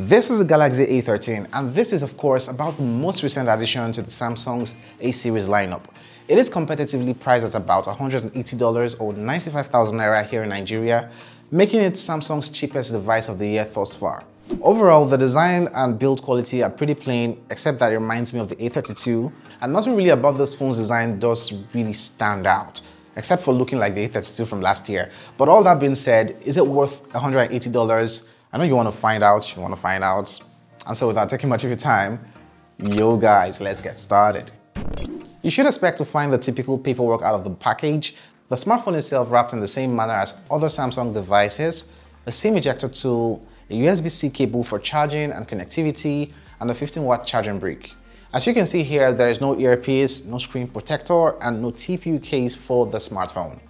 This is the Galaxy A13, and this is of course about the most recent addition to the Samsung's A series lineup. It is competitively priced at about $180 or 95,000 naira here in Nigeria, making it Samsung's cheapest device of the year thus far. Overall, the design and build quality are pretty plain, except that it reminds me of the A32, and nothing really about this phone's design does really stand out, except for looking like the A32 from last year. But all that being said, is it worth $180? I know you want to find out, And so without taking much of your time, yo guys, let's get started. You should expect to find the typical paperwork out of the package, the smartphone itself wrapped in the same manner as other Samsung devices, a SIM ejector tool, a USB-C cable for charging and connectivity, and a 15-watt charging brick. As you can see here, there is no earpiece, no screen protector, and no TPU case for the smartphone.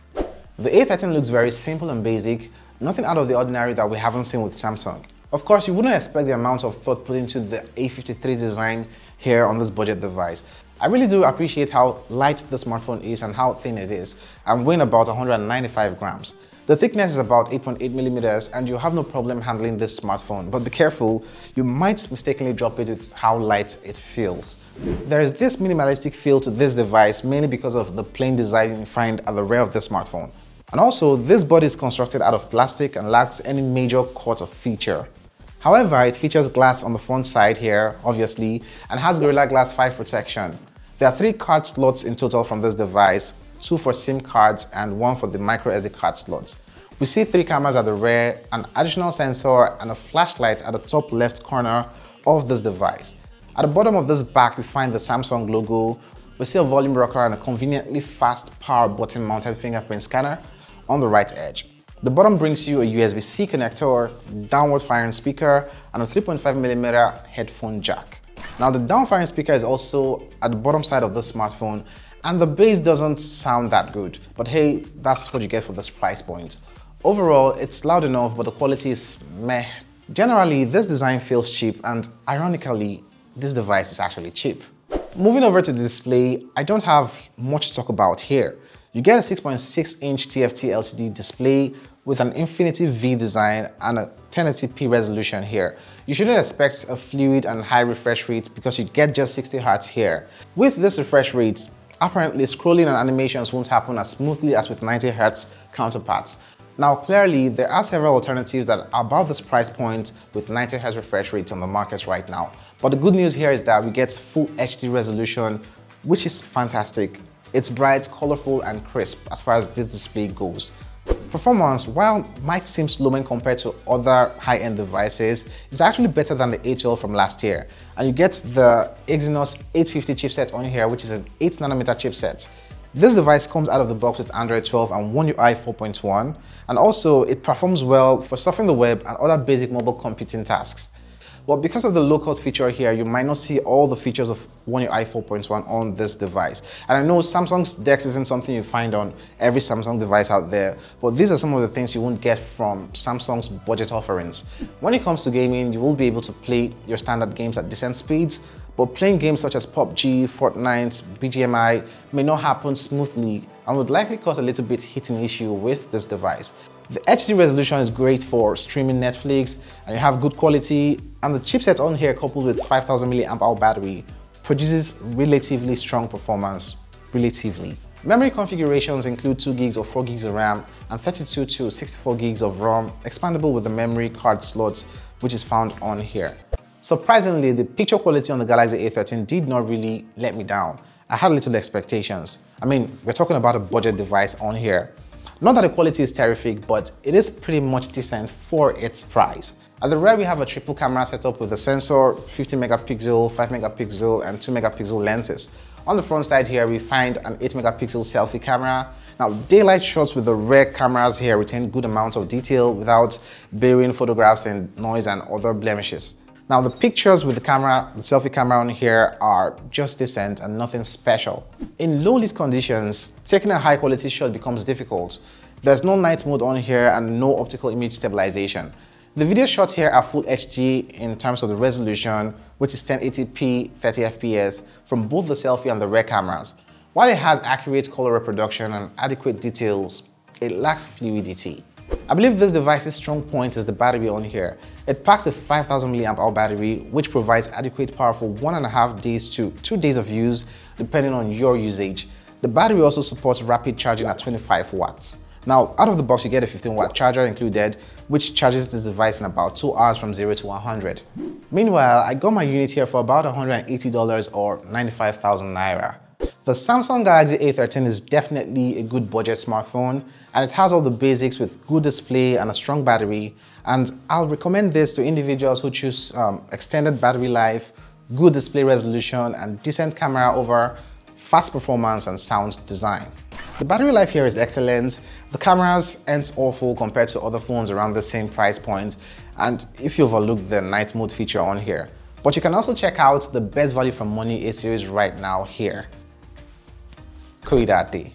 The A13 looks very simple and basic, nothing out of the ordinary that we haven't seen with Samsung. Of course, you wouldn't expect the amount of thought put into the A53 design here on this budget device. I really do appreciate how light the smartphone is and how thin it is, and weighing about 195 grams. The thickness is about 8.8 millimeters, and you have no problem handling this smartphone, but be careful, you might mistakenly drop it with how light it feels. There is this minimalistic feel to this device mainly because of the plain design you find at the rear of the smartphone. And also, this body is constructed out of plastic and lacks any major cut or feature. However, it features glass on the front side here, obviously, and has Gorilla Glass 5 protection. There are 3 card slots in total from this device, 2 for SIM cards and 1 for the micro SD card slots. We see 3 cameras at the rear, an additional sensor, and a flashlight at the top left corner of this device. At the bottom of this back, we find the Samsung logo. We see a volume rocker and a conveniently fast power button mounted fingerprint scanner on the right edge. The bottom brings you a USB-C connector, downward firing speaker, and a 3.5mm headphone jack. Now the down firing speaker is also at the bottom side of the smartphone, and the bass doesn't sound that good, but hey, that's what you get for this price point. Overall, it's loud enough, but the quality is meh. Generally, this design feels cheap, and ironically, this device is actually cheap. Moving over to the display, I don't have much to talk about here. You get a 6.6-inch TFT LCD display with an Infinity V design and a 1080p resolution here. You shouldn't expect a fluid and high refresh rate because you get just 60 Hz here. With this refresh rate, apparently scrolling and animations won't happen as smoothly as with 90 Hz counterparts. Now clearly, there are several alternatives that are above this price point with 90 Hz refresh rates on the market right now. But the good news here is that we get full HD resolution, which is fantastic. It's bright, colorful, and crisp as far as this display goes. Performance, while might seem slow when compared to other high-end devices, is actually better than the A12 from last year. And you get the Exynos 850 chipset on here, which is an 8nm chipset. This device comes out of the box with Android 12 and One UI 4.1, and also it performs well for surfing the web and other basic mobile computing tasks. But because of the low-cost feature here, you might not see all the features of One UI 4.1 on this device. And I know Samsung's DeX isn't something you find on every Samsung device out there, but these are some of the things you won't get from Samsung's budget offerings. When it comes to gaming, you will be able to play your standard games at decent speeds, but playing games such as PUBG, Fortnite, BGMI may not happen smoothly and would likely cause a little bit hitting issue with this device. The HD resolution is great for streaming Netflix, and you have good quality, and the chipset on here coupled with 5000 mAh battery produces relatively strong performance, relatively. Memory configurations include 2 gigs or 4 gigs of RAM and 32 to 64 gigs of ROM, expandable with the memory card slots, which is found on here. Surprisingly, the picture quality on the Galaxy A13 did not really let me down. I had little expectations. I mean, we're talking about a budget device on here. Not that the quality is terrific, but it is pretty much decent for its price. At the rear, we have a triple camera setup with a sensor, 50 megapixel, 5 megapixel, and 2 megapixel lenses. On the front side here, we find an 8 megapixel selfie camera. Now, daylight shots with the rear cameras here retain good amounts of detail without burying photographs in noise and other blemishes. Now, the pictures with the camera, the selfie camera on here are just decent and nothing special. In low lit conditions, taking a high quality shot becomes difficult. There's no night mode on here and no optical image stabilization. The video shots here are full HD in terms of the resolution, which is 1080p 30 fps from both the selfie and the rear cameras. While it has accurate color reproduction and adequate details, it lacks fluidity. I believe this device's strong point is the battery on here. It packs a 5000 mAh battery, which provides adequate power for 1.5 days to 2 days of use, depending on your usage. The battery also supports rapid charging at 25 watts. Now, out of the box, you get a 15-watt charger included, which charges this device in about 2 hours from 0 to 100. Meanwhile, I got my unit here for about $180 or 95,000 naira. The Samsung Galaxy A13 is definitely a good budget smartphone, and it has all the basics with good display and a strong battery, and I'll recommend this to individuals who choose extended battery life, good display resolution, and decent camera over fast performance and sound design. The battery life here is excellent. The cameras aren't awful compared to other phones around the same price point, and if you overlook the night mode feature on here. But you can also check out the best value for money A series right now here. Koidate.